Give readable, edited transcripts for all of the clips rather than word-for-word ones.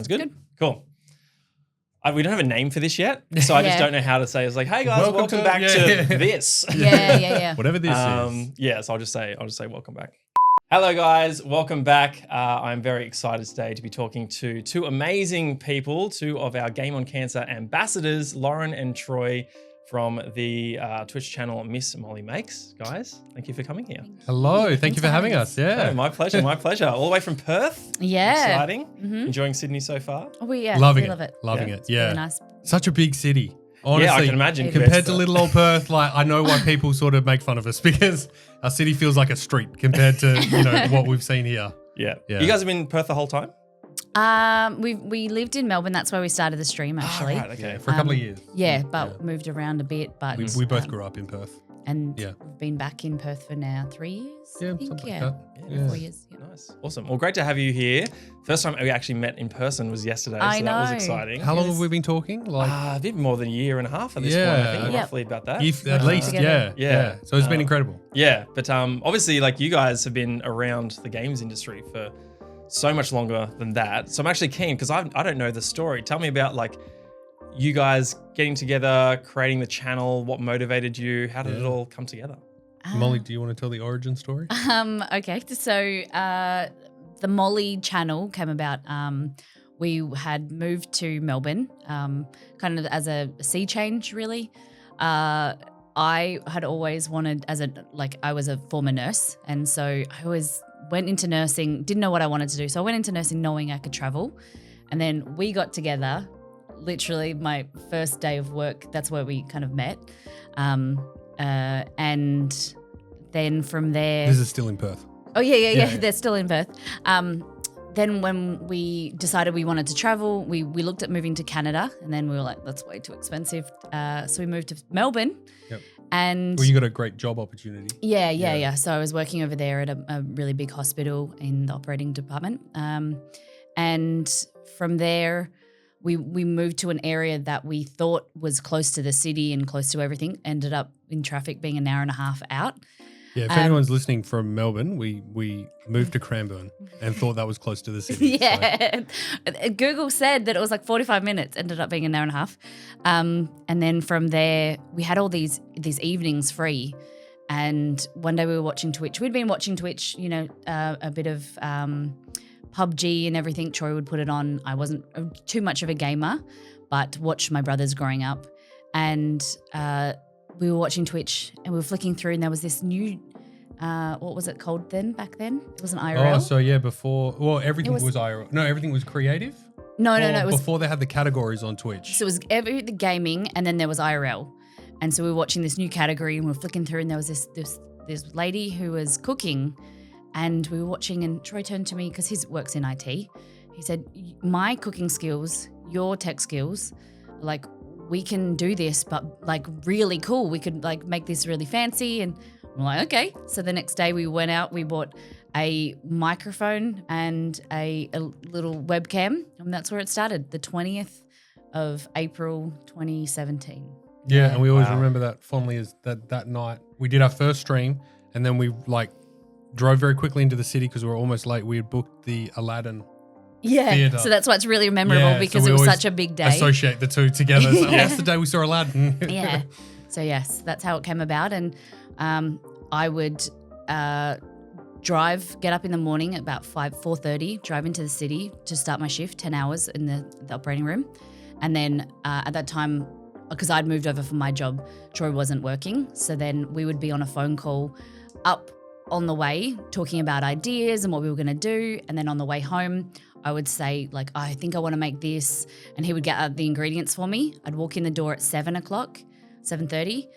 good? Good. Cool. We don't have a name for this yet, so I just don't know how to say. It's like, hey guys, welcome back to this. Yeah. Whatever this is. Yeah, so I'll just say welcome back. Hello guys, welcome back. I'm very excited today to be talking to two amazing people, two of our Game on Cancer ambassadors, Lauren and Troy from the Twitch channel Miss Molly Makes. Guys, thank you for coming here. Hello, thank you for having us. Yeah, Oh, my pleasure, my pleasure. All the way from Perth. Yeah. Exciting. Enjoying Sydney so far? Oh, we loving love it. Loving it. It's Yeah, really nice. such a big city. Honestly, Yeah, I can imagine. Compared to little old Perth, like I know why people sort of make fun of us because our city feels like a street compared to what we've seen here. Yeah. Yeah. You guys have been in Perth the whole time? We lived in Melbourne. That's where we started the stream, actually. Right, okay. Yeah, for a couple of years. Yeah, but moved around a bit. But We both grew up in Perth. and Yeah. we've been back in Perth for now 3 years. Yeah, I think. something like Yeah, that. Yeah. 4 years. Yeah. Nice. Awesome. Well, great to have you here. First time we actually met in person was yesterday, I so that was know. exciting. How long have we been talking? Like A bit more than a year and a half at this point, I think, Yeah. roughly about that. at least, together. yeah. So it's been incredible. Yeah, but obviously, like you guys have been around the games industry for so much longer than that. So I'm actually keen because I don't know the story. Tell me about like you guys getting together, creating the channel. What motivated you? How did it all come together? Molly, do you want to tell the origin story? Okay, so the Molly channel came about. We had moved to Melbourne, kind of as a sea change, really. I had always wanted, I was a former nurse, and so I always went into nursing, didn't know what I wanted to do. So I went into nursing knowing I could travel, and then we got together. Literally, my first day of work. That's where we kind of met. And then from there, This is still in Perth. oh yeah. Yeah. They're still in Perth. Then when we decided we wanted to travel, we looked at moving to Canada, and then we were like, that's way too expensive. So we moved to Melbourne. Yep. And Well, you got a great job opportunity. yeah. So I was working over there at a really big hospital in the operating department. And from there, we moved to an area that we thought was close to the city and close to everything. Ended up in traffic being an hour and a half out. Yeah, if anyone's listening from Melbourne, we moved to Cranbourne and thought that was close to the city. So. Yeah. Google said that it was like 45 minutes, ended up being an hour and a half. And then from there, we had all these evenings free. And one day we were watching Twitch. We'd been watching Twitch, a bit of PUBG and everything. Troy would put it on. I wasn't too much of a gamer, but watched my brothers growing up. And we were watching Twitch and we were flicking through, and there was this new, what was it called back then? It wasn't IRL. Oh, so yeah, everything was IRL. No, everything was creative? No, it was before they had the categories on Twitch. So it was the gaming, and then there was IRL. And so we were watching this new category, and we were flicking through, and there was this lady who was cooking, and we were watching, and Troy turned to me because he works in IT. He said, my cooking skills, your tech skills, like we can do this, but like really cool. We could like make this really fancy. And I'm like, okay. So the next day we went out, we bought a microphone and a little webcam, and that's where it started, the 20th of April 2017. Yeah, and we always remember that fondly as that night. We did our first stream, and then we like drove very quickly into the city because we were almost late. We had booked the Aladdin theater. So that's why it's really memorable, because so it was we such a big day. Associate the two together. So that's the day we saw Aladdin. Yeah. So yes, that's how it came about. And I would get up in the morning at about 4:30, drive into the city to start my shift, 10 hours in the operating room. And then at that time, because I'd moved over from my job, Troy wasn't working. So then we would be on a phone call up on the way talking about ideas and what we were going to do. And then on the way home, I would say, like, I think I want to make this. And he would get the ingredients for me. I'd walk in the door at 7:30,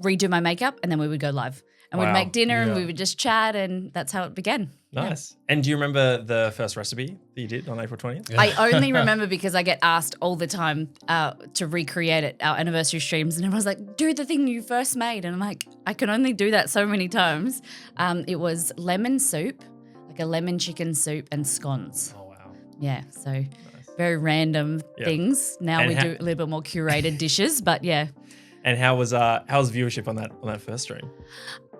redo my makeup, and then we would go live. And we'd make dinner and we would just chat, and that's how it began. Nice. Yeah. And do you remember the first recipe that you did on April 20th? Yeah. I only remember because I get asked all the time to recreate it, our anniversary streams, and everyone's like, do the thing you first made. And I'm like, I can only do that so many times. It was lemon soup, like a lemon chicken soup, and scones. Oh, wow. Yeah, so very random things. Now we do a little bit more curated dishes, but yeah. And how was viewership on that first stream?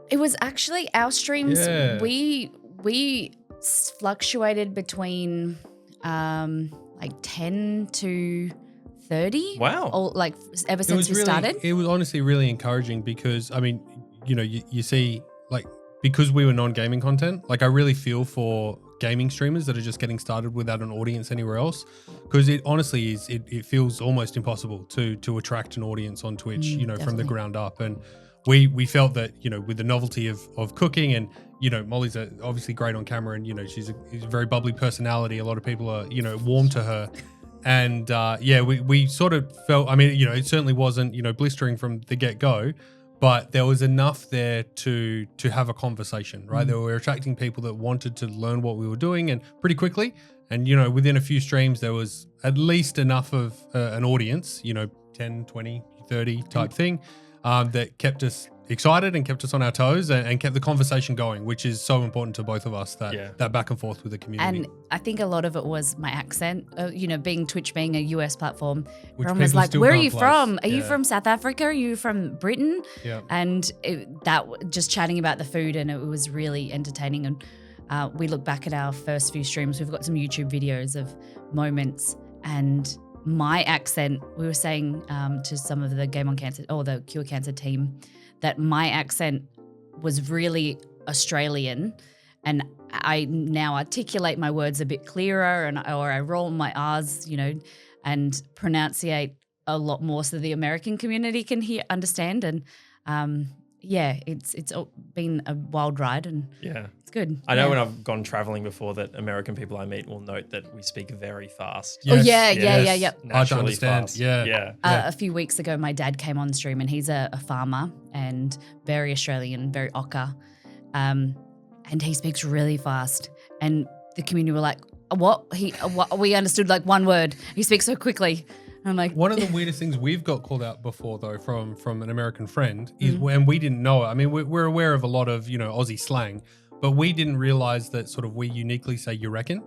It was actually our streams. We fluctuated between like 10 to 30. Wow. All, like ever since we started. It was honestly really encouraging because, I mean, you know, you see, like, because we were non-gaming content, like I really feel for gaming streamers that are just getting started without an audience anywhere else, because it honestly is, it feels almost impossible to attract an audience on Twitch, you know, from the ground up. And we felt that, you know, with the novelty of cooking, and, you know, Molly's obviously great on camera, and, you know, she's a very bubbly personality. A lot of people are, you know, warm to her. And yeah, we sort of felt, I mean, you know, it certainly wasn't, you know, blistering from the get-go, but there was enough there to have a conversation, right? They were attracting people that wanted to learn what we were doing, and pretty quickly. And, you know, within a few streams, there was at least enough of an audience, you know, 10, 20, 30 type thing, that kept us excited and kept us on our toes, and kept the conversation going, which is so important to both of us, that back and forth with the community. And I think a lot of it was my accent, you know, Twitch being a US platform. Which everyone was like, still where are can't you place. from? Are you from South Africa? Are you from Britain? Yeah. And just chatting about the food, and it was really entertaining. And we look back at our first few streams. We've got some YouTube videos of moments, and my accent, we were saying to some of the Game on Cancer or the Cure Cancer team that my accent was really Australian, and I now articulate my words a bit clearer, or I roll my R's, you know, and pronunciate a lot more so the American community can understand. And yeah, it's been a wild ride, and it's good. I know when I've gone traveling before that American people I meet will note that we speak very fast. Yes. Oh yeah. Hard to understand. Fast. Yeah. A few weeks ago, my dad came on stream, and he's a farmer and very Australian, very ochre, and he speaks really fast. And the community were like, "What?" We understood like one word. He speaks so quickly. I'm like, one of the weirdest things we've got called out before, though, from an American friend is when we didn't know it. I mean, we're aware of a lot of, you know, Aussie slang, but we didn't realize that sort of we uniquely say "you reckon."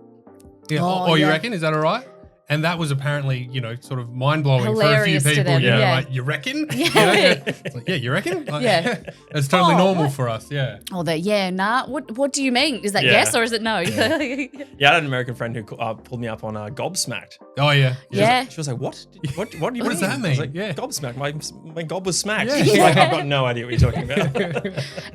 Yeah. You reckon? Is that all right? And that was apparently, you know, sort of mind-blowing hilarious for a few people. To them. You know, Yeah. like, you reckon? Yeah. It's like, yeah, you reckon? Like, Yeah. It's totally normal what? for us, yeah. Oh, nah. What do you mean? Is that yes or is it no? Yeah, I had an American friend who pulled me up on Gobsmacked. Oh, yeah. Yeah. She was like, what do you mean? What does that mean? I was like, Yeah. Gobsmacked. My gob was smacked. Yeah. She's like, I've got no idea what you're talking about.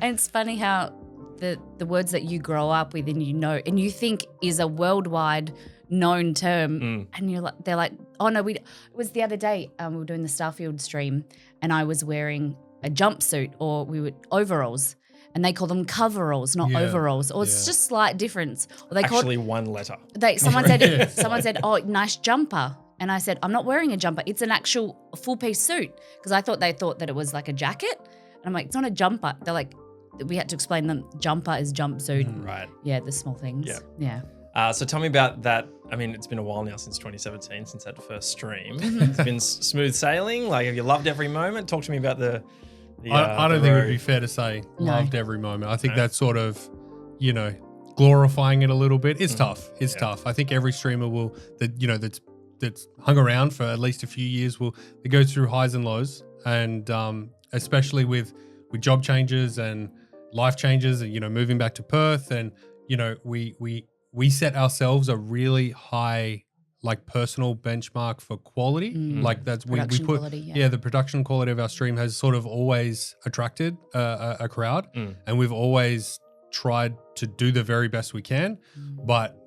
And it's funny how the words that you grow up with and you know and you think is a worldwide known term, and they're like, oh no, it was the other day, we were doing the Starfield stream, and I was wearing a jumpsuit, or we were overalls, and they call them coveralls, not overalls, or it's just slight difference. Or they Actually, one letter. Someone said, oh, nice jumper. And I said, I'm not wearing a jumper. It's an actual full piece suit. Because they thought that it was like a jacket. And I'm like, it's not a jumper. They're like, we had to explain them. Jumper is jumpsuit. Right. Yeah, the small things. Yeah. Yeah. So tell me about that. I mean, it's been a while now since 2017, since that first stream. It's been smooth sailing. Like, have you loved every moment? Talk to me about the I don't think it would be fair to say loved every moment. I think that's sort of, you know, glorifying it a little bit. It's tough. It's tough. I think every streamer that's hung around for at least a few years they go through highs and lows, and especially with job changes and life changes, and, you know, moving back to Perth, and, you know, we set ourselves a really high, like, personal benchmark for quality. Like, that's we put quality, the production quality of our stream has sort of always attracted a crowd, and we've always tried to do the very best we can, but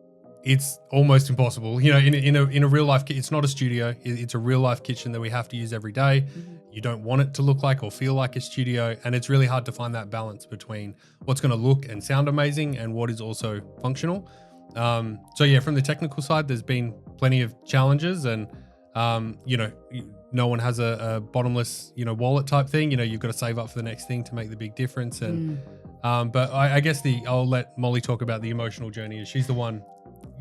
it's almost impossible. You know, in a real life, it's not a studio. It's a real life kitchen that we have to use every day. You don't want it to look like or feel like a studio, and it's really hard to find that balance between what's going to look and sound amazing and what is also functional. So yeah, from the technical side, there's been plenty of challenges, and you know, no one has a bottomless, you know, wallet type thing. You know, you've got to save up for the next thing to make the big difference. And but I guess I'll let Molly talk about the emotional journey, as she's the one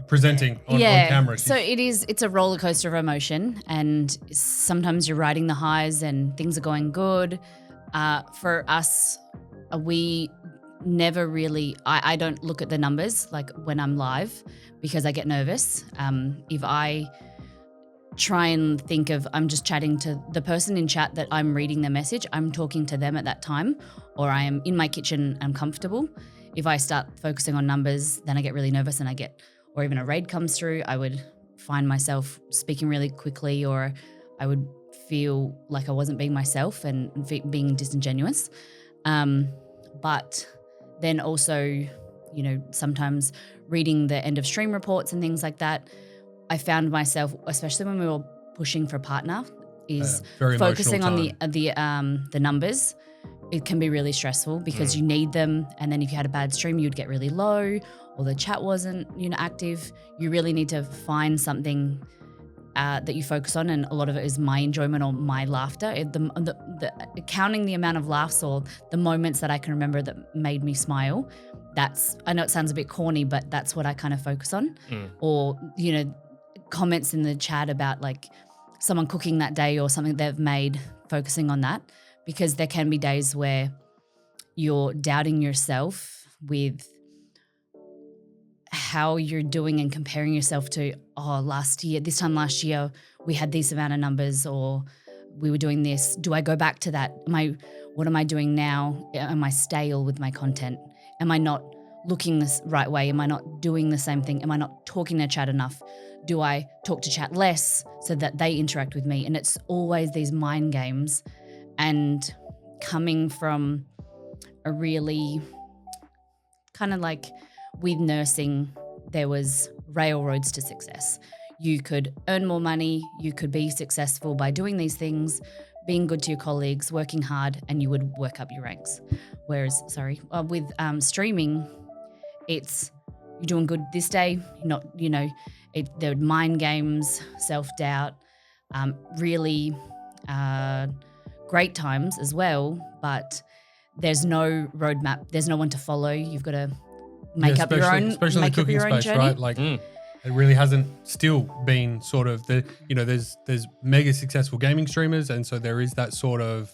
presenting on camera. So it's a roller coaster of emotion, and sometimes you're riding the highs and things are going good. For us, we never really, I don't look at the numbers like when I'm live, because I get nervous. If I try and think of, I'm just chatting to the person in chat that I'm reading the message, I'm talking to them at that time, or I am in my kitchen, I'm comfortable. If I start focusing on numbers, then I get really nervous and I get or even a raid comes through, I would find myself speaking really quickly, or I would feel like I wasn't being myself and being disingenuous. But then also, sometimes reading the end of stream reports and things like that, I found myself, especially when we were pushing for a partner, is very focusing on emotional the numbers. It can be really stressful because you need them, and then if you had a bad stream, you'd get really low, or the chat wasn't active. You really need to find something that you focus on, and a lot of it is my enjoyment or my laughter. Counting the amount of laughs or the moments that I can remember that made me smile. I know it sounds a bit corny, but that's what I kind of focus on. Or comments in the chat about like someone cooking that day or something they've made, focusing on that, because there can be days where you're doubting yourself with how you're doing and comparing yourself to, this time last year we had this amount of numbers, or we were doing this. Do I go back to that? What am I doing now? Am I stale with my content? Am I not looking the right way? Am I not doing the same thing? Am I not talking to chat enough? Do I talk to chat less so that they interact with me? And it's always these mind games. And coming from a really kind of like with nursing, there was railroads to success. You could earn more money, you could be successful by doing these things, being good to your colleagues, working hard, and you would work up your ranks. Whereas, with streaming, it's you're doing good this day, there are mind games, self-doubt, really great times as well, but there's no roadmap. There's no one to follow. You've got to make up your own, especially in the cooking space, journey. right? Like it really hasn't still been sort of there's mega successful gaming streamers, and so there is that sort of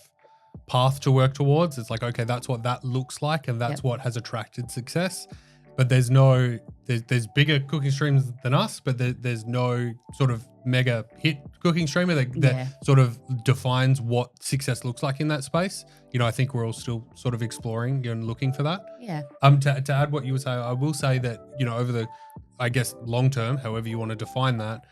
path to work towards. It's like, okay, that's what that looks like, and that's what has attracted success. But there's bigger cooking streamers than us, but there's no sort of mega hit cooking streamer that sort of defines what success looks like in that space. I think we're all still sort of exploring and looking for that. Yeah. To add what you were saying, I will say that, over the, I guess, long term, however you want to define that,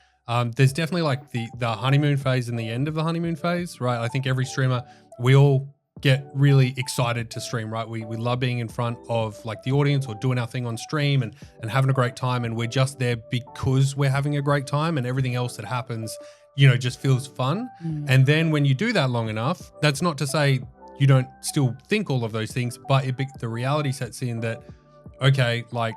there's definitely like the honeymoon phase and the end of the honeymoon phase, right? I think every streamer, we all get really excited to stream, right? We love being in front of like the audience or doing our thing on stream and having a great time, and we're just there because we're having a great time, and everything else that happens, just feels fun. And then when you do that long enough, that's not to say you don't still think all of those things, but the reality sets in that, okay, like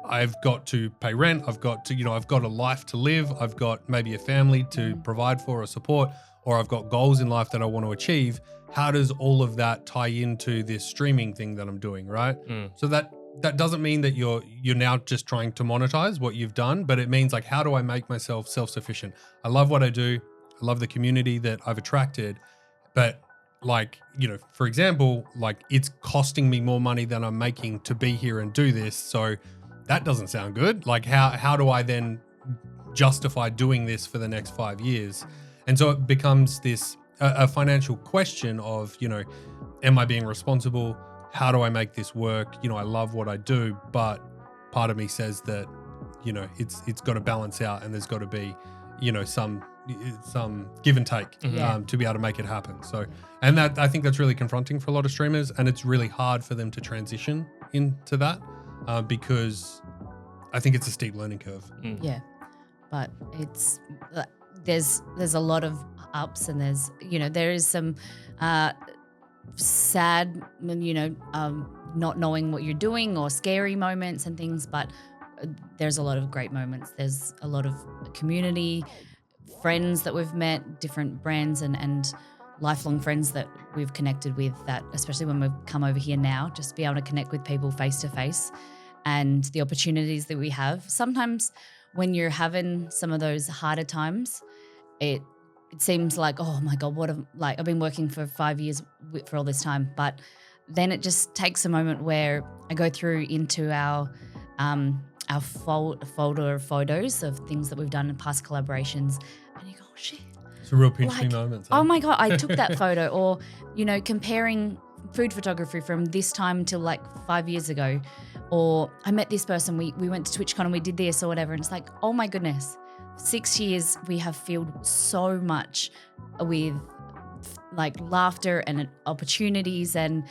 I've got to pay rent, I've got a life to live, I've got maybe a family to provide for or support, or I've got goals in life that I want to achieve. How does all of that tie into this streaming thing that I'm doing, right? So that doesn't mean that you're now just trying to monetize what you've done, but it means like, how do I make myself self-sufficient? I love what I do. I love the community that I've attracted, but like, for example, like it's costing me more money than I'm making to be here and do this. So that doesn't sound good. Like how do I then justify doing this for the next 5 years? And so it becomes this a financial question of, am I being responsible? How do I make this work? I love what I do, but part of me says that, it's got to balance out, and there's got to be, some give and take to be able to make it happen. So, and that, I think that's really confronting for a lot of streamers, and it's really hard for them to transition into that because I think it's a steep learning curve. Yeah, but it's there's a lot of ups, and there is some sad, not knowing what you're doing or scary moments and things, but there's a lot of great moments. There's a lot of community, friends that we've met, different brands and lifelong friends that we've connected with, that especially when we've come over here now, just be able to connect with people face to face, and the opportunities that we have. Sometimes when you're having some of those harder times, it seems like, oh my God, I've been working for 5 years for all this time. But then it just takes a moment where I go through into our folder of photos of things that we've done in past collaborations, and you go, oh shit. It's a real pinch me moment. Oh my God, I took that photo. Or, comparing food photography from this time till like 5 years ago, Or I met this person, we went to TwitchCon and we did this or whatever. And it's like, oh my goodness, 6 years we have filled so much with like laughter and opportunities and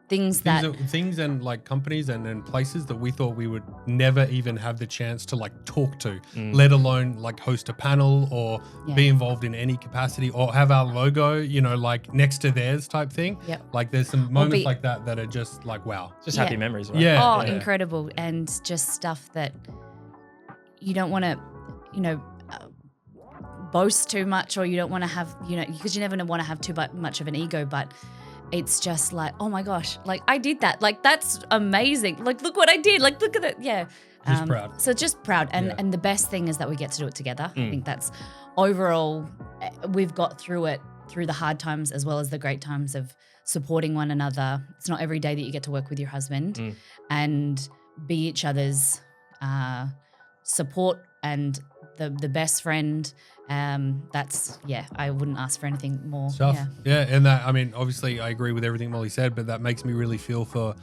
things and like companies and places that we thought we would never even have the chance to like talk to, let alone like host a panel or be involved in any capacity or have our logo, you know, like next to theirs type thing. Yep. Like there's some moments like that are just like, wow. Just happy memories, right? Yeah. Oh, incredible. And just stuff that you don't want to, you know, boast too much, or you don't want to have, you know, because you never want to have too much of an ego, but it's just like, oh my gosh, like I did that. Like that's amazing. Like look what I did. Like look at it. Yeah. Just proud. So just proud. And the best thing is that we get to do it together. I think that's overall, we've got through it, through the hard times as well as the great times of supporting one another. It's not every day that you get to work with your husband and be each other's support and the best friend. That's I wouldn't ask for anything more. And that, I mean, obviously I agree with everything Molly said, but that makes me really feel for,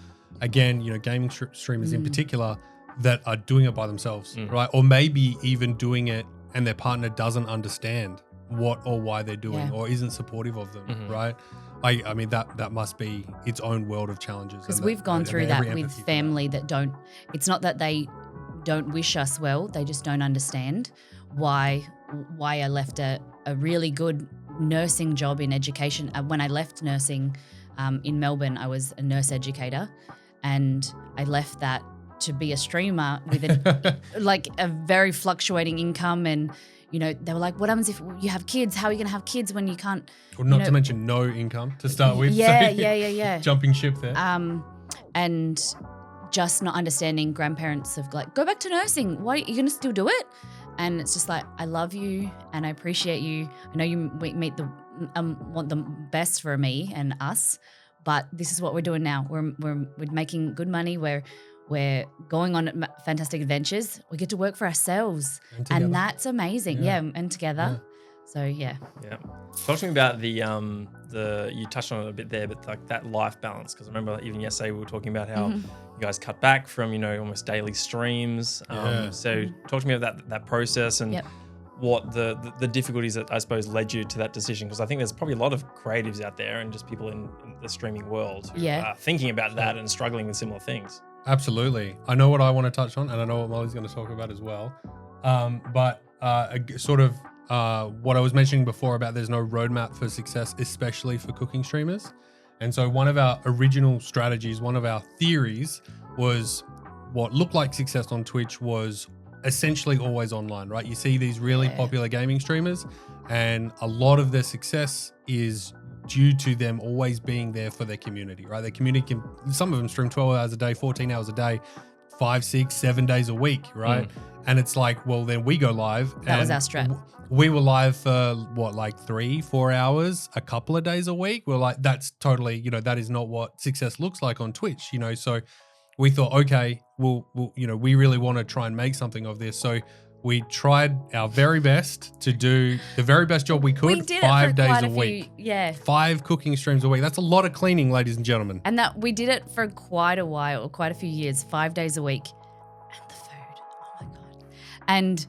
again, you know, gaming streamers in particular that are doing it by themselves, right? Or maybe even doing it and their partner doesn't understand what or why they're doing or isn't supportive of them, right? I mean, that must be its own world of challenges. Because we've gone through that with family that don't, it's not that they don't wish us well, they just don't understand why I left a really good nursing job in education. When I left nursing in Melbourne, I was a nurse educator, and I left that to be a streamer with like a very fluctuating income. And you know, they were like, what happens if you have kids? How are you going to have kids when you can't? Well, not to mention no income to start with. Yeah. Jumping ship there. And just not understanding grandparents of like, go back to nursing. Why are you going to still do it? And it's just like, I love you and I appreciate you. I know you want the best for me and us, but this is what we're doing now. We're making good money. We're going on fantastic adventures. We get to work for ourselves, and that's amazing. Yeah, and together. So yeah. Talk to me about the you touched on it a bit there, but like that life balance. Because I remember even yesterday we were talking about how you guys cut back from, you know, almost daily streams. So talk to me about that process and what the difficulties that I suppose led you to that decision. Because I think there's probably a lot of creatives out there and just people in the streaming world who are thinking about that and struggling with similar things. Absolutely. I know what I want to touch on, and I know what Molly's going to talk about as well. But sort of what I was mentioning before about there's no roadmap for success, especially for cooking streamers. And so one of our original strategies, one of our theories was what looked like success on Twitch was essentially always online, right? You see these really popular gaming streamers, and a lot of their success is due to them always being there for their community, right? Their community can, some of them stream 12 hours a day, 14 hours a day, 5, 6, 7 days a week, right? And it's like, well, then we go live. That was our strat. We were live for what, like 3-4 hours, a couple of days a week. We're like, that's totally, you know, that is not what success looks like on Twitch, you know? So we thought, okay, we'll you know, we really want to try and make something of this. So we tried our very best to do the very best job we could. We did 5 it for days quite a week. 5 cooking streams a week. That's a lot of cleaning, ladies and gentlemen. And that we did it for quite a while, quite a few years, 5 days a week. And the food, oh my God. And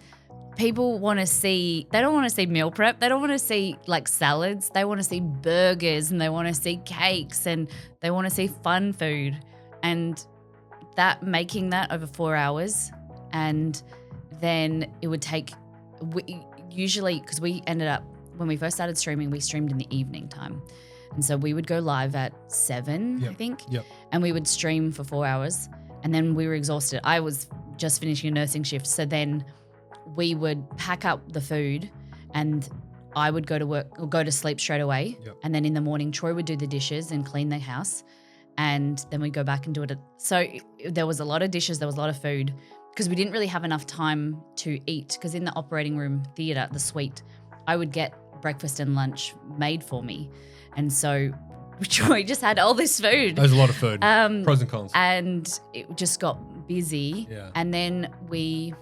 people want to see, they don't want to see meal prep. They don't want to see like salads. They want to see burgers, and they want to see cakes, and they want to see fun food. And that, making that over 4 hours, and then it would take, usually, because we ended up, when we first started streaming, we streamed in the evening time. And so we would go live at 7, I think. And we would stream for 4 hours. And then we were exhausted. I was just finishing a nursing shift. So then we would pack up the food, and I would go to work or go to sleep straight away. And then in the morning, Troy would do the dishes and clean the house. And then we'd go back and do it. So there was a lot of dishes. There was a lot of food, because we didn't really have enough time to eat, because in the operating room theatre, the suite, I would get breakfast and lunch made for me. And so Troy just had all this food. There's a lot of food, pros and cons. And it just got busy. And then it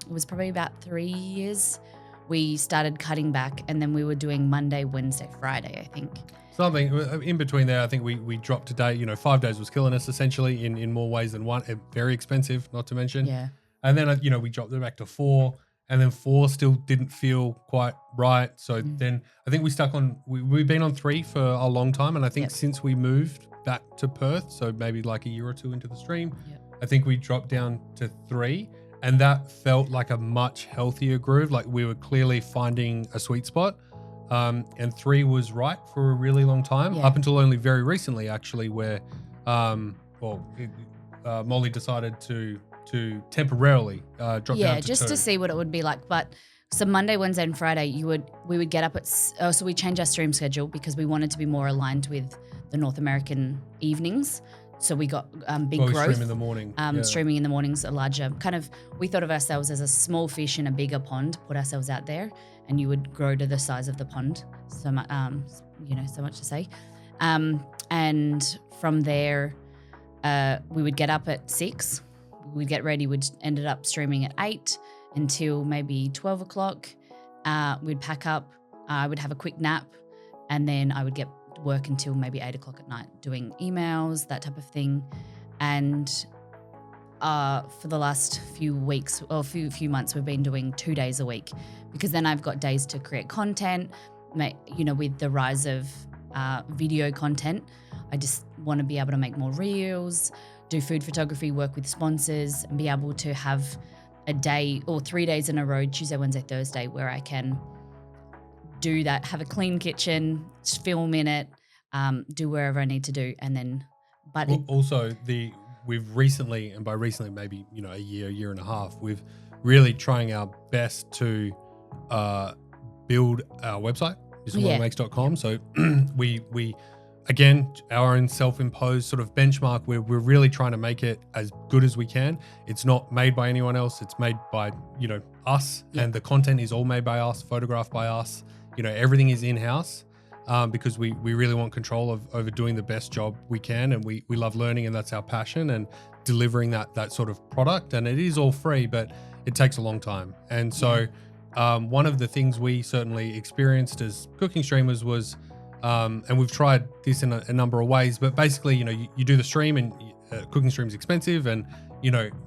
was probably about 3 years, we started cutting back, and then we were doing Monday, Wednesday, Friday, I think. something in between there. I think we dropped to day, 5 days was killing us essentially in more ways than one. Very expensive, not to mention. Yeah. And then, we dropped it back to 4, and then 4 still didn't feel quite right. So then I think we stuck on, we've been on 3 for a long time. And I think since we moved back to Perth, so maybe like a year or 2 into the stream, I think we dropped down to 3. And that felt like a much healthier groove. Like we were clearly finding a sweet spot. And 3 was right for a really long time, up until only very recently, actually, where, Molly decided to temporarily drop down to just 2. to see what it would be like. But so Monday, Wednesday, and Friday, we would get up at. So we changed our stream schedule because we wanted to be more aligned with the North American evenings. So we got big growth. Stream in the morning. Streaming in the mornings, a larger kind of. We thought of ourselves as a small fish in a bigger pond. Put ourselves out there, and you would grow to the size of the pond. So much, so much to say. And from there, we would get up at 6. We'd get ready. We'd ended up streaming at 8 until maybe 12 o'clock. We'd pack up. I would have a quick nap, and then I would get work until maybe 8 o'clock at night, doing emails, that type of thing. And for the last few weeks or few months, we've been doing 2 days a week, because then I've got days to create content. With the rise of video content, I just want to be able to make more reels, do food photography, work with sponsors, and be able to have a day or 3 days in a row, Tuesday, Wednesday, Thursday, where I can do that, have a clean kitchen, film in it, do wherever I need to do. And then, we've recently, and by recently, maybe, a year and a half, we've really trying our best to build our website, ismollymakes.com. So we again, our own self-imposed sort of benchmark, we're really trying to make it as good as we can. It's not made by anyone else. It's made by, us, and the content is all made by us, photographed by us. Everything is in-house, because we really want control over doing the best job we can. And we love learning, and that's our passion, and delivering that sort of product. And it is all free, but it takes a long time. And so one of the things we certainly experienced as cooking streamers was, and we've tried this in a number of ways, but basically, you do the stream, and cooking stream's expensive, and,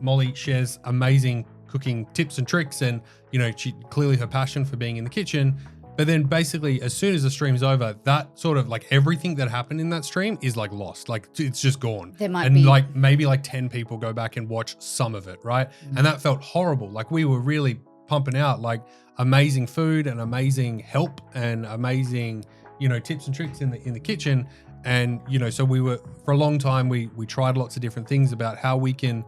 Molly shares amazing cooking tips and tricks, and, she clearly her passion for being in the kitchen. But then basically, as soon as the stream's over, that sort of like everything that happened in that stream is like lost. Like it's just gone. There might and be like maybe like 10 people go back and watch some of it, right? Mm-hmm. And that felt horrible. Like we were really pumping out like amazing food and amazing help and amazing, tips and tricks in the kitchen. And, so we were, for a long time, we tried lots of different things about how we can,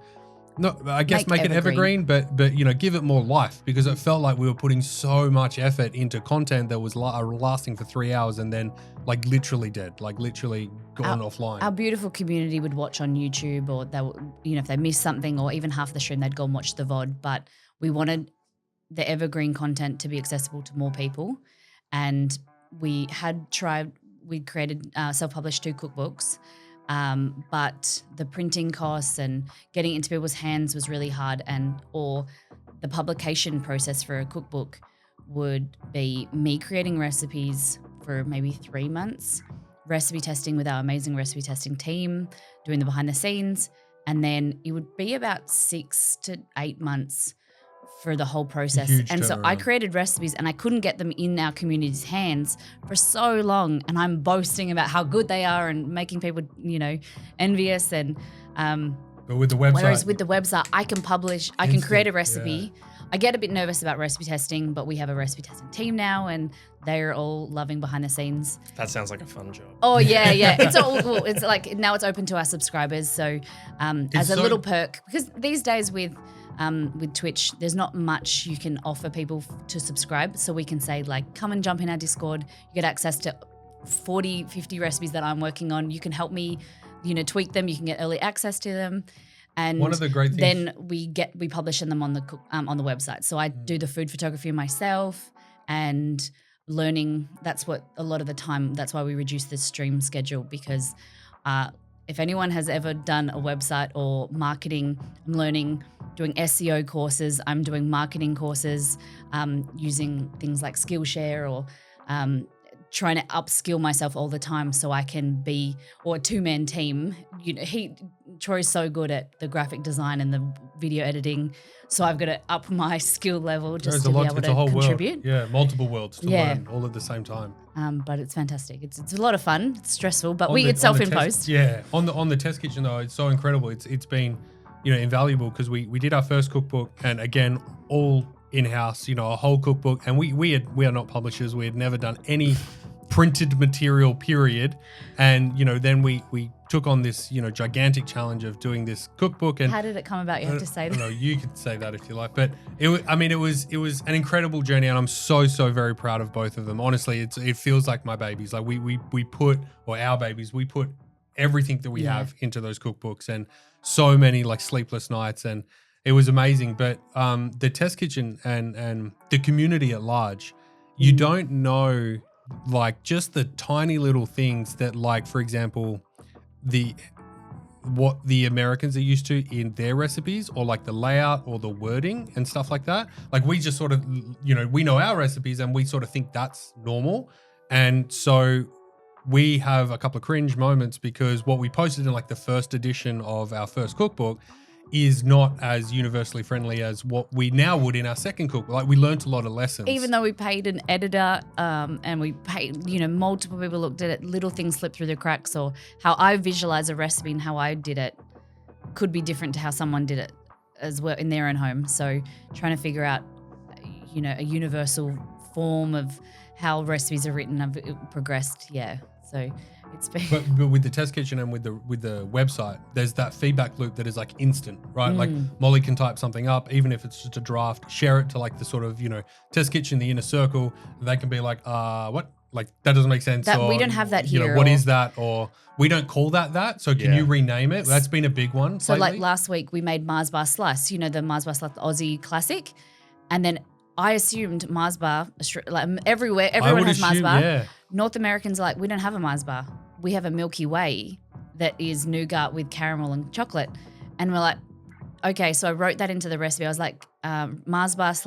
make it evergreen, but give it more life, because it felt like we were putting so much effort into content that was lasting for 3 hours and then like literally dead, like literally gone offline. Our beautiful community would watch on YouTube, or they, if they missed something, or even half the stream, they'd go and watch the VOD. But we wanted the evergreen content to be accessible to more people, and we created self-published 2 cookbooks. But the printing costs and getting it into people's hands was really hard, or the publication process for a cookbook would be me creating recipes for maybe 3 months, recipe testing with our amazing recipe testing team, doing the behind the scenes, and then it would be about 6 to 8 months for the whole process. And so I created recipes, and I couldn't get them in our community's hands for so long. And I'm boasting about how good they are and making people, envious. And but with the website, whereas with the website, I can create a recipe. Yeah. I get a bit nervous about recipe testing, but we have a recipe testing team now, and they're all loving behind the scenes. That sounds like a fun job. Oh yeah. It's like now it's open to our subscribers. So as a little perk, because these days with Twitch, there's not much you can offer people to subscribe. So we can say like, come and jump in our Discord. You get access to 40, 50 recipes that I'm working on. You can help me, tweak them. You can get early access to them. And one of the great things, then we publish them on the website. So I do the food photography myself, and learning. That's what a lot of the time. That's why we reduce the stream schedule, because if anyone has ever done a website or marketing, I'm learning, doing SEO courses. I'm doing marketing courses, using things like Skillshare or trying to upskill myself all the time so I can be, or a 2-man team. You know, Troy's so good at the graphic design and the video editing, so I've got to up my skill level just to be able to contribute. World. Yeah, multiple worlds to learn all at the same time. But it's fantastic. It's a lot of fun. It's stressful, but it's self-imposed. On the test kitchen though, it's so incredible. It's been, you know, invaluable because we did our first cookbook, and again, all in-house, you know, a whole cookbook, and we are not publishers. We had never done any printed material, period. And, you know, then we took on this, you know, gigantic challenge of doing this cookbook. And how did it come about? You have to say that. No, you could say that if you like, but it was an incredible journey, and I'm so very proud of both of them. Honestly, it feels like my babies. Like we put, or our babies, we put everything that we have into those cookbooks, and so many like sleepless nights, and it was amazing. But the test kitchen and the community at large, you don't know, like, just the tiny little things that, like, for example, what the Americans are used to in their recipes, or like the layout or the wording and stuff like that. Like, we just sort of, you know, we know our recipes and we sort of think that's normal. And so we have a couple of cringe moments because what we posted in like the first edition of our first cookbook is not as universally friendly as what we now would in our second cookbook. Like, we learnt a lot of lessons. Even though we paid an editor and we paid, you know, multiple people looked at it, little things slipped through the cracks, or how I visualize a recipe and how I did it could be different to how someone did it as well in their own home. So trying to figure out, you know, a universal form of how recipes are written have progressed. Yeah. So it's been but with the test kitchen and with the website, there's that feedback loop that is like instant, right? Like, Molly can type something up, even if it's just a draft, share it to like the sort of, you know, test kitchen, the inner circle. They can be like, what? Like, that doesn't make sense. That, or, we don't have that here. You know, what is that? Or we don't call that. So can you rename it? That's been a big one. So lately. like last week we made Mars Bar Slice, you know, the Mars Bar Slice Aussie classic. And then I assumed Mars Bar, like everywhere, everyone has Mars Bar. Yeah. North Americans are like, we don't have a Mars Bar. We have a Milky Way that is nougat with caramel and chocolate. And we're like, okay, so I wrote that into the recipe. I was like, Mars Bar /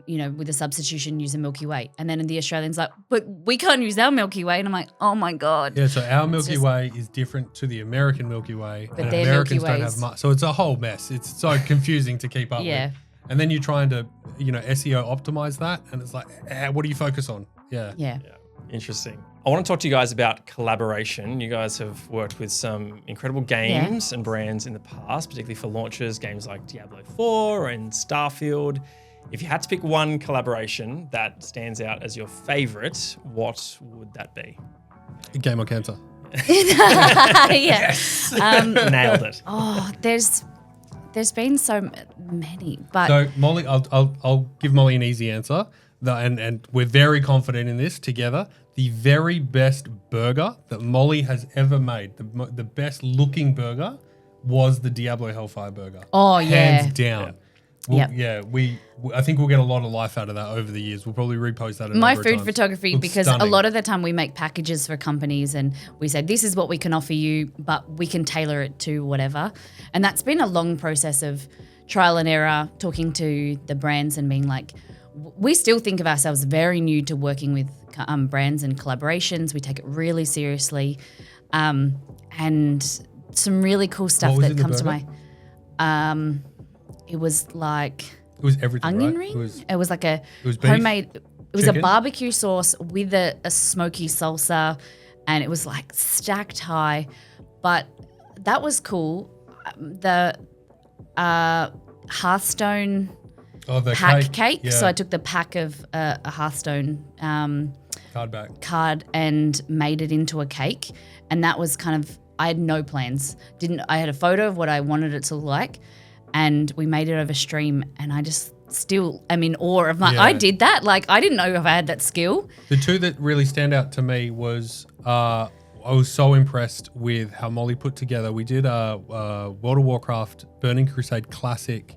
you know, with a substitution, use a Milky Way. And then the Australians like, but we can't use our Milky Way. And I'm like, oh my God. Yeah, so our Milky Way is different to the American Milky Way. But and their Americans Milky don't have much. So it's a whole mess. It's so confusing to keep up with. And then you're trying to, you know, SEO optimize that. And it's like, what do you focus on? Yeah. Interesting. I want to talk to you guys about collaboration. You guys have worked with some incredible games and brands in the past, particularly for launches, games like Diablo 4 and Starfield. If you had to pick one collaboration that stands out as your favorite, what would that be? Game on Cancer. Yes. Nailed it. Oh, there's been so many, but so Molly, I'll give Molly an easy answer. And we're very confident in this together. The very best burger that Molly has ever made, the best looking burger, was the Diablo Hellfire burger. Oh, yeah. Hands down. I think we'll get a lot of life out of that over the years. We'll probably repost that. My food photography, because a lot of the time we make packages for companies and we say, this is what we can offer you, but we can tailor it to whatever. And that's been a long process of trial and error, talking to the brands and being like, we still think of ourselves very new to working with brands and collaborations. We take it really seriously, and some really cool stuff that comes to my. It was like everything. Onion right? ring. It was like a beef, homemade. It was chicken? a barbecue sauce with a smoky salsa, and it was like stacked high. But that was cool. The Hearthstone. Oh, the cake. Yeah. So I took the pack of a Hearthstone card and made it into a cake, and that was kind of, I had no plans. I had a photo of what I wanted it to look like, and we made it over stream, and I just still am in awe of I did that. Like, I didn't know if I had that skill. The two that really stand out to me was I was so impressed with how Molly put together. We did a World of Warcraft Burning Crusade Classic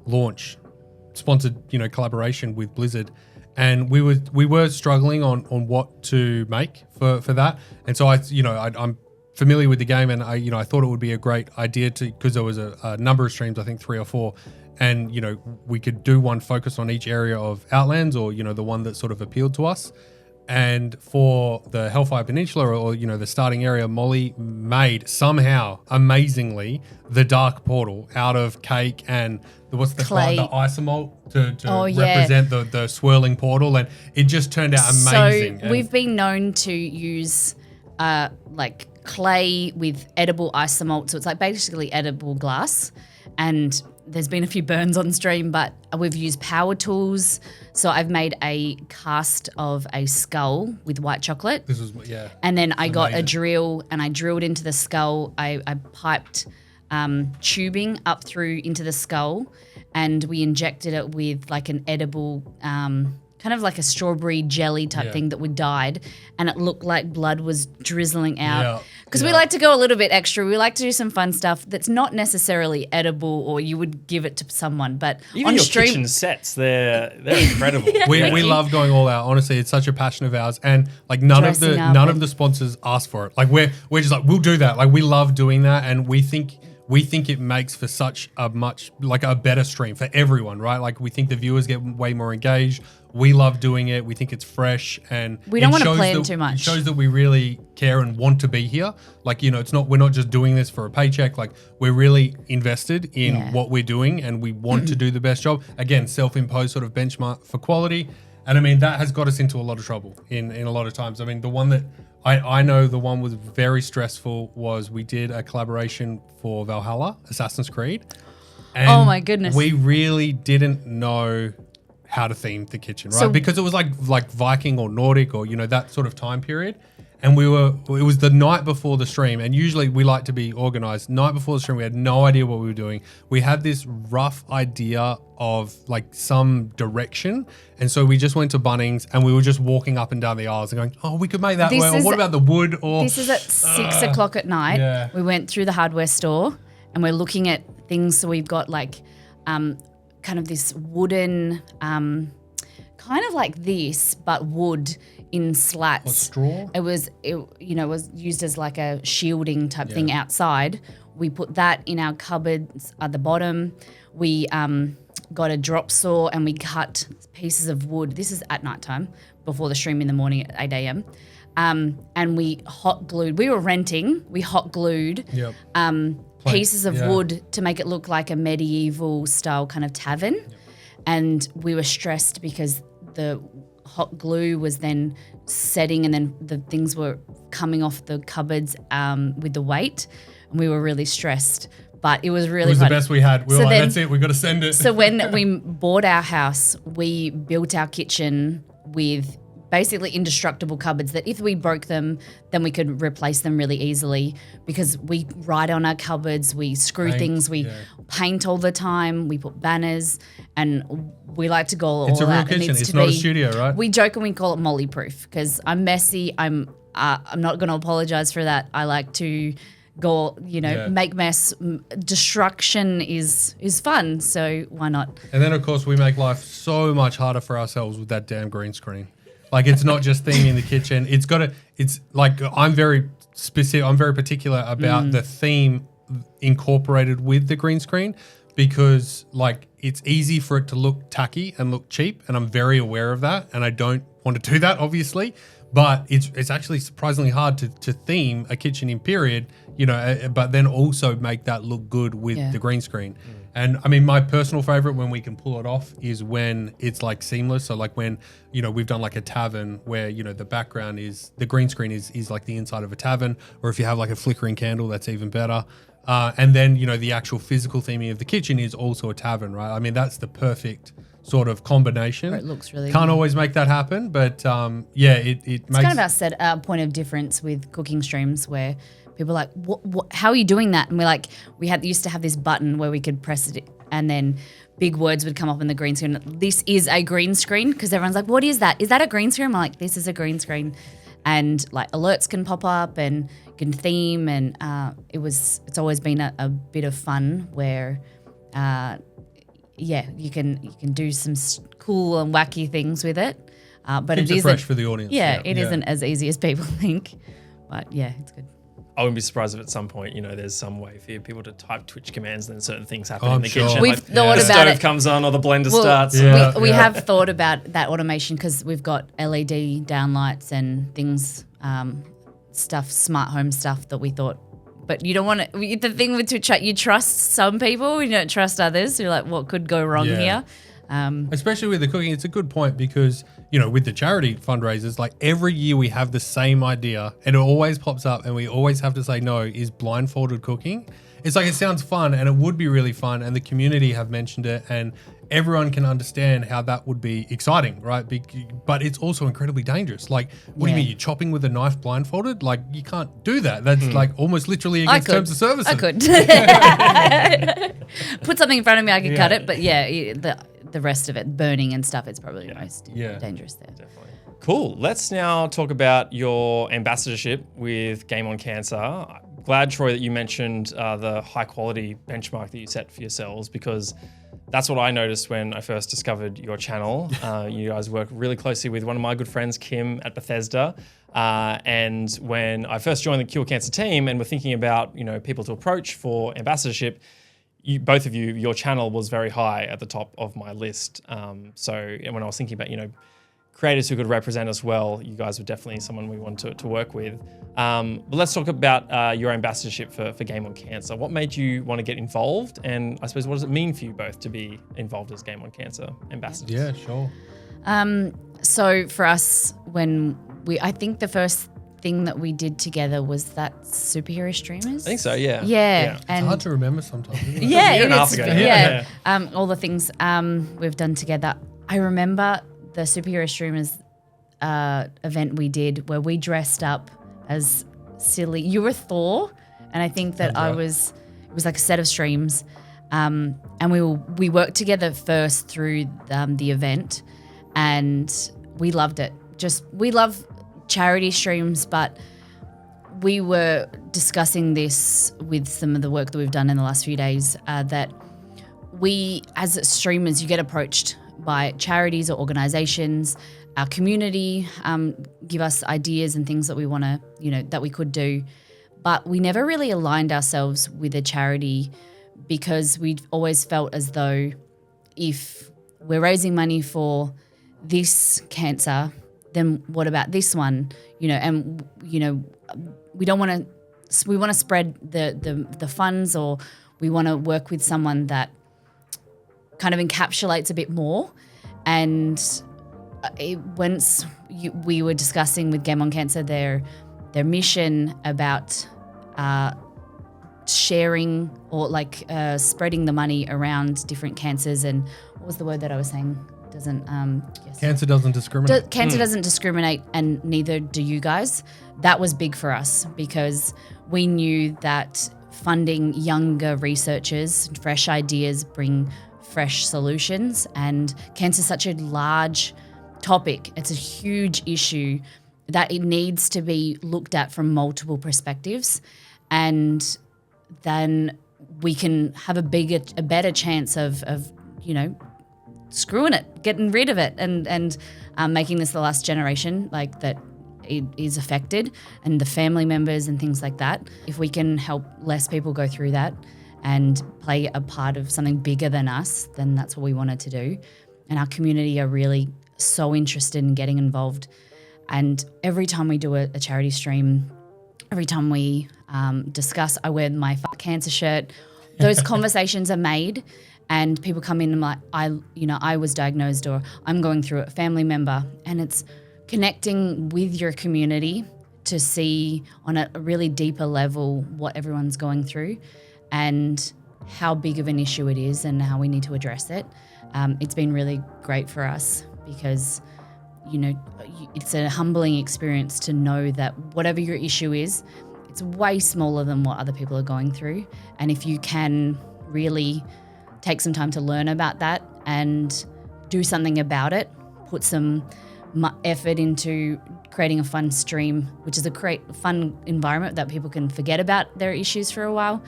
launch, sponsored, you know, collaboration with Blizzard, and we were struggling on what to make for that. And so I'm familiar with the game, and I thought it would be a great idea because there was a number of streams, I think 3 or 4, and we could do one focused on each area of Outlands, or the one that sort of appealed to us. And for the Hellfire Peninsula or, you know, the starting area, Molly made somehow, amazingly, the dark portal out of cake and what's the Clay. the isomalt to Oh, yeah. represent the swirling portal. And it just turned out amazing. So we've been known to use like clay with edible isomalt. So it's like basically edible glass. And there's been a few burns on stream, but we've used power tools. So I've made a cast of a skull with white chocolate. This was, yeah. And then I got a amazing. drill and I drilled into the skull. I piped tubing up through into the skull, and we injected it with like an edible, kind of like a strawberry jelly type thing that we dyed, and it looked like blood was drizzling out. Because we like to go a little bit extra. We like to do some fun stuff that's not necessarily edible, or you would give it to someone. But Even on your stream, kitchen sets, they're incredible. We love going all out. Honestly, it's such a passion of ours, and like none of the sponsors ask for it. Like we're just like, we'll do that. Like we love doing that, and we think it makes for such a much like a better stream for everyone, right? Like we think the viewers get way more engaged. We love doing it. We think it's fresh, and we don't want to plan too much. It shows that we really care and want to be here. Like, you know, we're not just doing this for a paycheck. Like we're really invested in what we're doing, and we want to do the best job. Again, self-imposed sort of benchmark for quality. And I mean, that has got us into a lot of trouble in a lot of times. I mean, the one that I know the one was very stressful was we did a collaboration for Valhalla, Assassin's Creed. And oh my goodness. We really didn't know how to theme the kitchen, right? So- because it was like Viking or Nordic or, you know, that sort of time period. And it was the night before the stream, and usually we like to be organized. Night before the stream, we had no idea what we were doing. We had this rough idea of like some direction. And so we just went to Bunnings and we were just walking up and down the aisles and going, oh, we could make that way. Or what about the wood? Or This is at 6 o'clock at night. Yeah. We went through the hardware store and we're looking at things. So we've got like kind of this wooden, kind of like this, but wood in slats. What, straw? It was used as like a shielding type thing outside. We put that in our cupboards at the bottom. We got a drop saw and we cut pieces of wood. This is at nighttime before the stream in the morning at 8 a.m. And we hot glued. We were renting. We hot glued pieces of wood to make it look like a medieval style kind of tavern. Yep. And we were stressed because the hot glue was then setting and then the things were coming off the cupboards with the weight. And we were really stressed. But it was really fun. The best we had. We were like, that's it. We've got to send it. So when we bought our house, we built our kitchen with basically indestructible cupboards that if we broke them, then we could replace them really easily because we write on our cupboards, we screw things, we paint all the time, we put banners, and we like to go all out. It's a real kitchen. It's not a studio, right? We joke and we call it Molly proof because I'm messy. I'm not going to apologize for that. I like to go, make mess. Destruction is fun, so why not? And then, of course, we make life so much harder for ourselves with that damn green screen. Like, it's not just theming the kitchen. It's like, I'm very specific. I'm very particular about the theme incorporated with the green screen because, like, it's easy for it to look tacky and look cheap. And I'm very aware of that. And I don't want to do that, obviously. But it's actually surprisingly hard to theme a kitchen in period, but then also make that look good with the green screen. And I mean, my personal favorite when we can pull it off is when it's like seamless. So like when, we've done like a tavern where, the background is, the green screen is like the inside of a tavern, or if you have like a flickering candle, that's even better. And then, the actual physical theming of the kitchen is also a tavern, right? I mean, that's the perfect sort of combination. It looks really Can't good. always make that happen, but it It's makes... kind of our point of difference with cooking streams where people are like, what, how are you doing that? And we're like, used to have this button where we could press it and then big words would come up on the green screen. This is a green screen because everyone's like, what is that? Is that a green screen? I'm like, this is a green screen. And like alerts can pop up and you can theme and it's always been a bit of fun where you can do some cool and wacky things with it. But Keeps it it isn't fresh for the audience. Yeah, it isn't as easy as people think. But yeah, it's good. I wouldn't be surprised if at some point, there's some way for people to type Twitch commands and then certain things happen Oh, in I'm the sure. kitchen. We've thought the about stove it. comes on or the blender Well, starts. we have thought about that automation because we've got LED downlights and things, smart home stuff that we thought. But you don't want to. The thing with Twitch, you trust some people, you don't trust others. You're like, what could go wrong here? Especially with the cooking, it's a good point because, with the charity fundraisers, like every year we have the same idea and it always pops up and we always have to say no, is blindfolded cooking. It's like, it sounds fun and it would be really fun and the community have mentioned it and everyone can understand how that would be exciting, right? But it's also incredibly dangerous. Like, what do you mean? You're chopping with a knife blindfolded? Like, you can't do that. That's like almost literally against terms of service. I could. Put something in front of me, I could cut it. But the rest of it, burning and stuff, it's probably the most dangerous there. Definitely. Cool. Let's now talk about your ambassadorship with Game on Cancer. Glad, Troy, that you mentioned the high quality benchmark that you set for yourselves, because that's what I noticed when I first discovered your channel. You guys work really closely with one of my good friends, Kim, at Bethesda. And when I first joined the Cure Cancer team and were thinking about, people to approach for ambassadorship, both of you, your channel was very high at the top of my list. So when I was thinking about, creators who could represent us well, you guys were definitely someone we wanted to work with. But let's talk about your ambassadorship for Game on Cancer. What made you want to get involved? And I suppose, what does it mean for you both to be involved as Game on Cancer ambassadors? Yeah, sure. So for us, I think the first thing that we did together was that superhero streamers. I think so, yeah. Yeah. It's hard to remember sometimes, isn't it? Yeah, A year and a half ago. Yeah. All the things we've done together. I remember the superhero streamers event we did where we dressed up as silly. You were Thor, and I think that it was like a set of streams, and we worked together first through the event, and we loved it. We love charity streams, but we were discussing this with some of the work that we've done in the last few days, that we as streamers, you get approached by charities or organizations, our community, give us ideas and things that we want to, that we could do. But we never really aligned ourselves with a charity because we'd always felt as though if we're raising money for this cancer, then what about this one? We don't want to, we want to spread the funds, or we want to work with someone that kind of encapsulates a bit more. And we were discussing with Game on Cancer their mission about sharing or spreading the money around different cancers. And what was the word that I was saying? Cancer doesn't discriminate. Cancer doesn't discriminate, and neither do you guys. That was big for us because we knew that funding younger researchers, fresh ideas bring fresh solutions, and cancer is such a large topic. It's a huge issue that it needs to be looked at from multiple perspectives, and then we can have a better chance of screwing it, getting rid of it, and making this the last generation that it is affected, and the family members and things like that. If we can help less people go through that and play a part of something bigger than us, then that's what we wanted to do. And our community are really so interested in getting involved. And every time we do a charity stream, every time we discuss, I wear my Fuck Cancer shirt, those conversations are made. And people come in and like, I was diagnosed, or I'm going through it, a family member. And it's connecting with your community to see on a really deeper level what everyone's going through and how big of an issue it is and how we need to address it. It's been really great for us because, it's a humbling experience to know that whatever your issue is, it's way smaller than what other people are going through. And if you can really take some time to learn about that and do something about it, put some effort into creating a fun stream, which is a fun environment that people can forget about their issues for a while,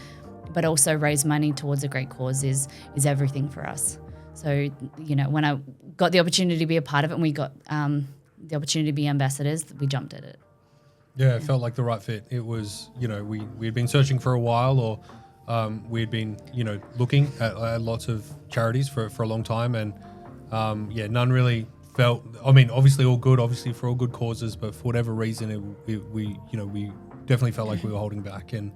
but also raise money towards a great cause is everything for us. So, when I got the opportunity to be a part of it and we got the opportunity to be ambassadors, we jumped at it. Yeah, it felt like the right fit. It was, we had been searching for a while, or we had been, looking at lots of charities for a long time, and none really felt. I mean, obviously all good, obviously for all good causes, but for whatever reason, we definitely felt like we were holding back. And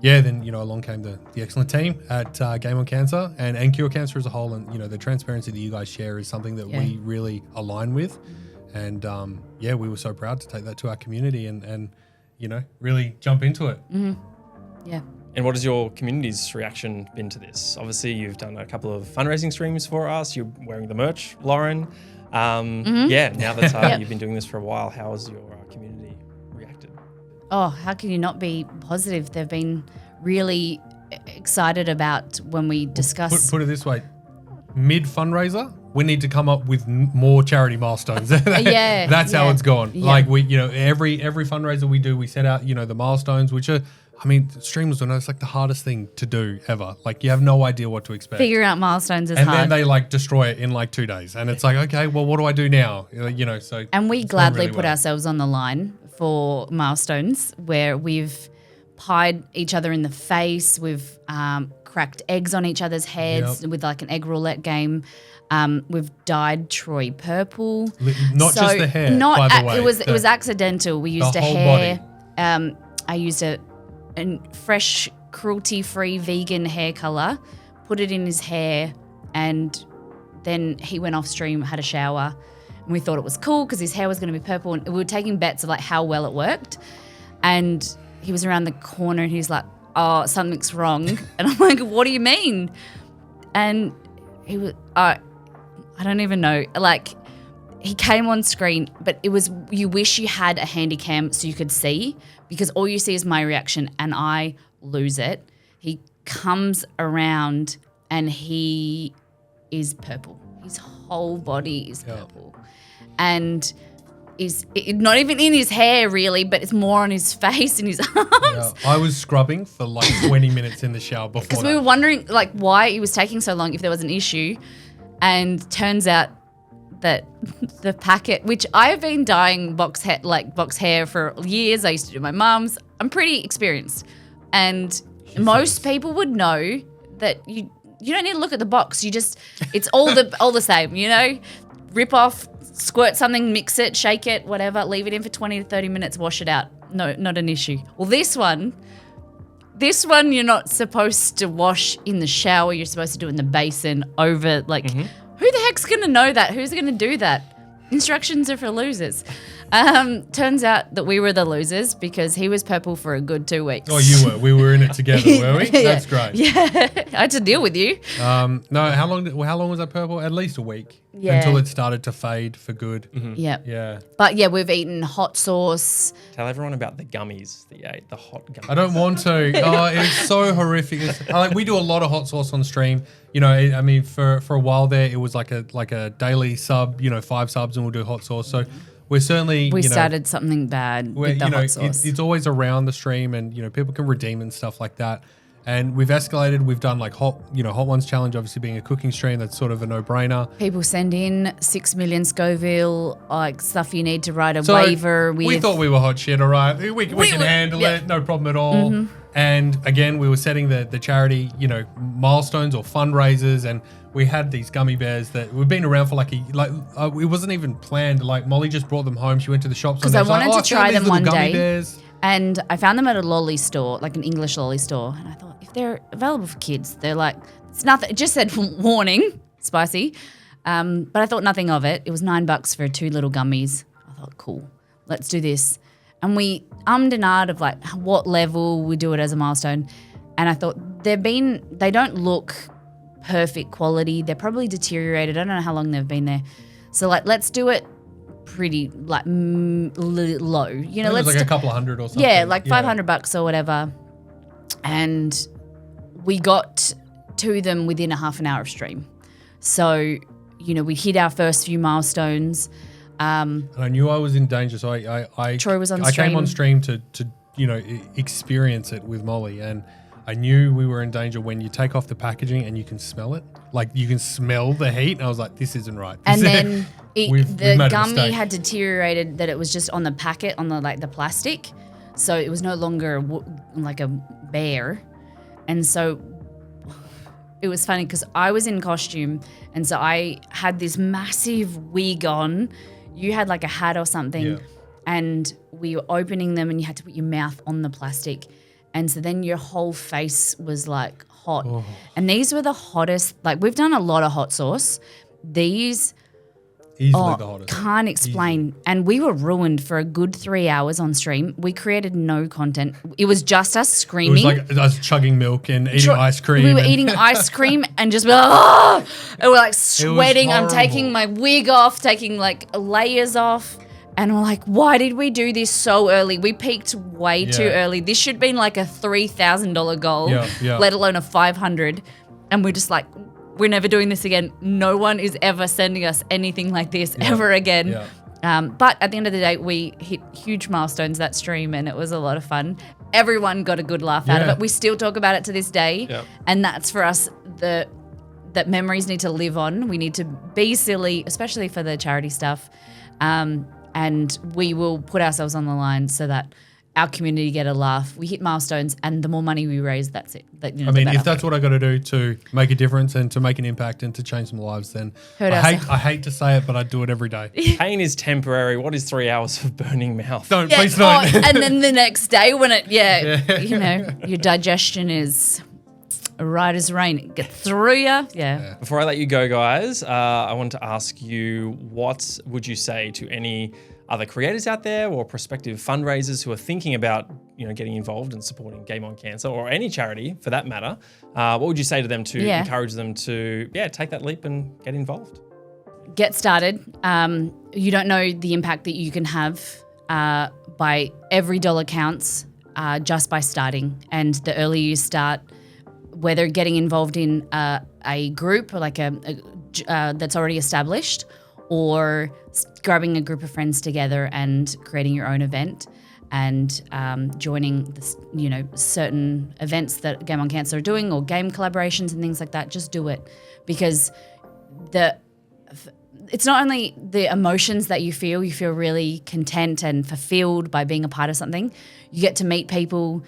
then along came the excellent team at Game on Cancer and Cure Cancer as a whole, and the transparency that you guys share is something that we really align with. And we were so proud to take that to our community and really jump into it. Mm-hmm. Yeah. And what has your community's reaction been to this? Obviously, you've done a couple of fundraising streams for us. You're wearing the merch, Lauren. Yeah, now that you've been doing this for a while, how has your community reacted? Oh, how can you not be positive? They've been really excited about when we discuss. Put it this way, mid fundraiser, we need to come up with more charity milestones. That's how it's gone. Yeah. Like every fundraiser we do, we set out, the milestones, which are, streamers will know it's like the hardest thing to do ever. Like you have no idea what to expect. Figuring out milestones is hard. hard. And then they like destroy it in like 2 days. And it's like, okay, well, what do I do now? So. And we gladly put ourselves on the line for milestones where we've pied each other in the face. We've cracked eggs on each other's heads with like an egg roulette game. We've dyed Troy purple. Not just the hair, by the way. It was accidental. We used a hair. I used a fresh, cruelty-free vegan hair color, put it in his hair, and then he went off stream, had a shower, and we thought it was cool because his hair was going to be purple, and we were taking bets of like how well it worked. And he was around the corner and he was like, "Oh, something's wrong," and I'm like, "What do you mean?" And he was, I don't even know, like. He came on screen, but it was, you wish you had a handy cam so you could see, because all you see is my reaction and I lose it. He comes around and he is purple. His whole body is purple. And is not even in his hair really, but it's more on his face and his arms. Yeah. I was scrubbing for like 20 minutes in the shower before because we were wondering like why it was taking so long, if there was an issue. And turns out that the packet, which I've been dyeing box hair for years. I used to do my mum's. I'm pretty experienced. And most people would know that you don't need to look at the box. It's all the same, Rip off, squirt something, mix it, shake it, whatever, leave it in for 20 to 30 minutes, wash it out. No, not an issue. Well, this one you're not supposed to wash in the shower. You're supposed to do it in the basin over Who the heck's going to know that? Who's going to do that? Instructions are for losers. Turns out that we were the losers because he was purple for a good 2 weeks. Oh, you were. We were in it together, were we? That's great. Yeah, I had to deal with you. No, how long was that purple? At least a week. Yeah. Until it started to fade for good. Mm-hmm. Yeah. Yeah. But yeah, we've eaten hot sauce. Tell everyone about the gummies that you ate, the hot gummies. I don't want to. Oh, it's so horrific. We do a lot of hot sauce on stream. For a while there, it was like a daily sub, 5 subs, and we'll do hot sauce. So we're certainly we started something bad with the hot sauce. It's always around the stream, and people can redeem and stuff like that. And we've escalated. We've done like hot ones challenge, obviously being a cooking stream. That's sort of a no-brainer. People send in 6 million Scoville, like stuff you need to write a waiver with. We thought we were hot shit, all right. We can handle it, no problem at all. Mm-hmm. And again, we were setting the charity, milestones or fundraisers, and we had these gummy bears that we've been around for it wasn't even planned. Like Molly just brought them home. She went to the shops because I wanted to try them one day. Bears. And I found them at a lolly store, like an English lolly store. And I thought, if they're available for kids, they're like, it's nothing. It just said warning, spicy. But I thought nothing of it. It was $9 for 2 little gummies. I thought, cool, let's do this. And we ummed and ahed of like what level we do it as a milestone. And I thought they don't look perfect quality. They're probably deteriorated. I don't know how long they've been there. So let's do it pretty low. Let's like a couple of hundred or something. Yeah, like $500 or whatever. And we got to them within a half an hour of stream. So, we hit our first few milestones. And I knew I was in danger, so I Troy was on I stream. came on stream to experience it with Molly, and I knew we were in danger when you take off the packaging and you can smell it. Like you can smell the heat. And I was like, this isn't right. And then we've the made a gummy mistake. had deteriorated, that it was just on the packet, on the plastic. So it was no longer like a bear. And so it was funny because I was in costume, and so I had this massive wig on. You had like a hat or something. Yeah. And we were opening them and you had to put your mouth on the plastic. And so then your whole face was like hot. Oh. And these were the hottest. Like, we've done a lot of hot sauce. These, Easily the hottest. can't explain. Easily. And we were ruined for a good 3 hours on stream. We created no content. It was just us It screaming. was like us chugging milk and eating ice cream. We were and- eating ice cream and just and we're like sweating. I'm horrible. taking my wig off, taking like layers off. And we're like, why did we do this so early? We peaked way too Yeah. early. This should have been like a $3,000 goal, Yeah. let alone a $500. And we're just like, we're never doing this again. No one is ever sending us anything like this ever again. Yeah. But at the end of the day, we hit huge milestones that stream, and it was a lot of fun. Everyone got a good laugh out of Yeah. it. We still talk about it to this day. Yeah. And that's for us, that memories need to live on. We need to be silly, especially for the charity stuff. And we will put ourselves on the line so that our community get a laugh. We hit milestones, and the more money we raise, that's it. I mean, if that's what I got to do to make a difference and to make an impact and to change some lives, then I hate to say it, but I do it every day. Pain is temporary. What is 3 hours of burning mouth? Don't, please don't. and then the next day when it, you know, your digestion is right as rain. It gets through you. Yeah. Before I let you go, guys, I want to ask you, what would you say to any other creators out there or prospective fundraisers who are thinking about, you know, getting involved and supporting Game On Cancer, or any charity for that matter? What would you say to them to encourage them to, take that leap and get involved? Get started. You don't know the impact that you can have by every dollar counts just by starting. And the earlier you start, whether getting involved in a group or like a that's already established, or grabbing a group of friends together and creating your own event, and joining this, you know, certain events that Game On Cancer are doing, or game collaborations and things like that. Just do it, because it's not only the emotions that you feel really content and fulfilled by being a part of something. You get to meet people,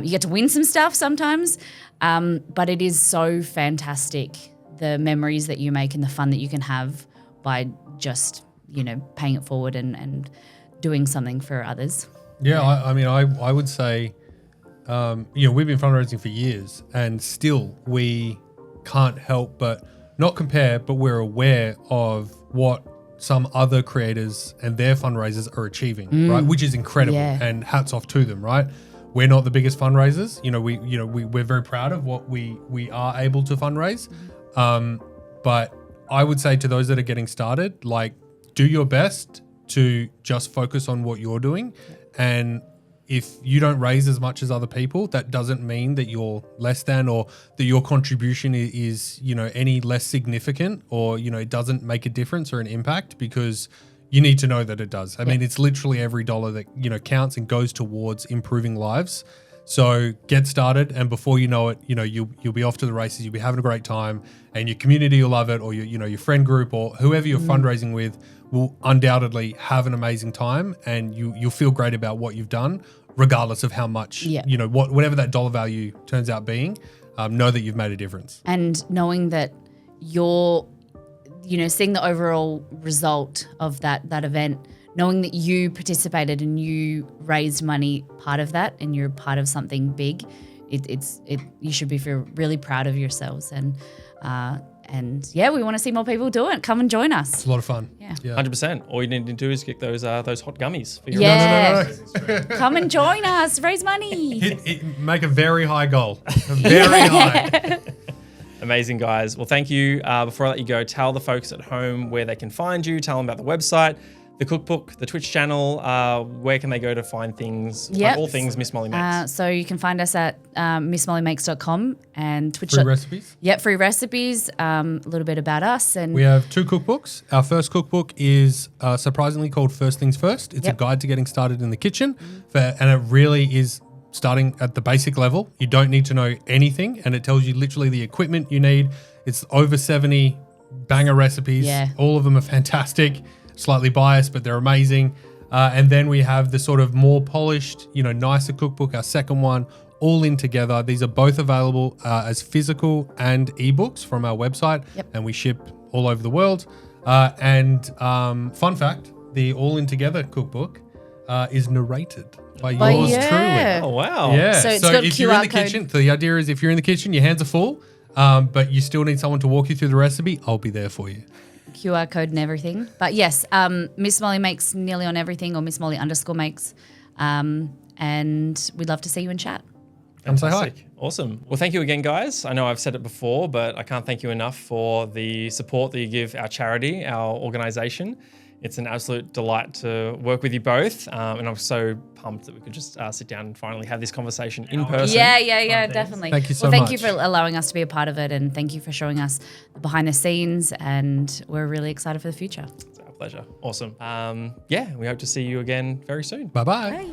you get to win some stuff sometimes, but it is so fantastic, the memories that you make and the fun that you can have by just, you know, paying it forward and doing something for others. Yeah, I mean, I would say, you know, we've been fundraising for years, and still we can't help but not compare, but we're aware of what some other creators and their fundraisers are achieving, right? Which is incredible, and hats off to them, right? We're not the biggest fundraisers, we're very proud of what we are able to fundraise, but I would say to those that are getting started, like, do your best to just focus on what you're doing. And if you don't raise as much as other people, that doesn't mean that you're less than, or that your contribution is, you know, any less significant, or, you know, it doesn't make a difference or an impact, because you need to know that it does. I mean, it's literally every dollar that, you know, counts and goes towards improving lives. So get started, and before you know it, you know, you'll be off to the races. You'll be having a great time, and your community will love it, or your friend group, or whoever you're fundraising with will undoubtedly have an amazing time, and you'll feel great about what you've done, regardless of how much, you know, whatever that dollar value turns out being. Know that you've made a difference, and knowing that you're, you know, seeing the overall result of that event. Knowing that you participated and you raised money, part of that, and you're part of something big, you should feel really proud of yourselves. And we want to see more people do it. Come and join us. it's a lot of fun. Yeah. 100%. All you need to do is get those hot gummies for your No. Come and join us. Raise money. Make a very high goal. Very high. Amazing, guys. Well, thank you. Before I let you go, tell the folks at home where they can find you. Tell them about the website, the cookbook, the Twitch channel. Where can they go to find things, like all things Miss Molly Makes? So you can find us at missmollymakes.com and Twitch. Free recipes. Yep, free recipes, a little bit about us. And We have 2 cookbooks. Our first cookbook is surprisingly called First Things First. It's a guide to getting started in the kitchen. And it really is starting at the basic level. You don't need to know anything, and it tells you literally the equipment you need. It's over 70 banger recipes. Yeah. All of them are fantastic, slightly biased, but they're amazing. And then we have the sort of more polished, nicer cookbook, our second one, all in together. These are both available as physical and ebooks from our website, and we ship all over the world. And fun fact, the All In Together cookbook is narrated by yours truly. Oh, wow. Yeah. So it's So got if you're in QR the code. kitchen, the idea is if you're in the kitchen, your hands are full, but you still need someone to walk you through the recipe, I'll be there for you. QR code and everything. But yes, Miss Molly makes nearly on everything, or Miss Molly _ makes. And we'd love to see you and chat. Come say hi. Fantastic. Awesome. Well, thank you again, guys. I know I've said it before, but I can't thank you enough for the support that you give our charity, our organization. It's an absolute delight to work with you both. And I'm so pumped that we could just sit down and finally have this conversation in person. Yeah, definitely. Thank you so Well, thank you much. for allowing us to be a part of it, and thank you for showing us the behind the scenes, and we're really excited for the future. It's our pleasure. Awesome. We hope to see you again very soon. Bye-bye. Bye.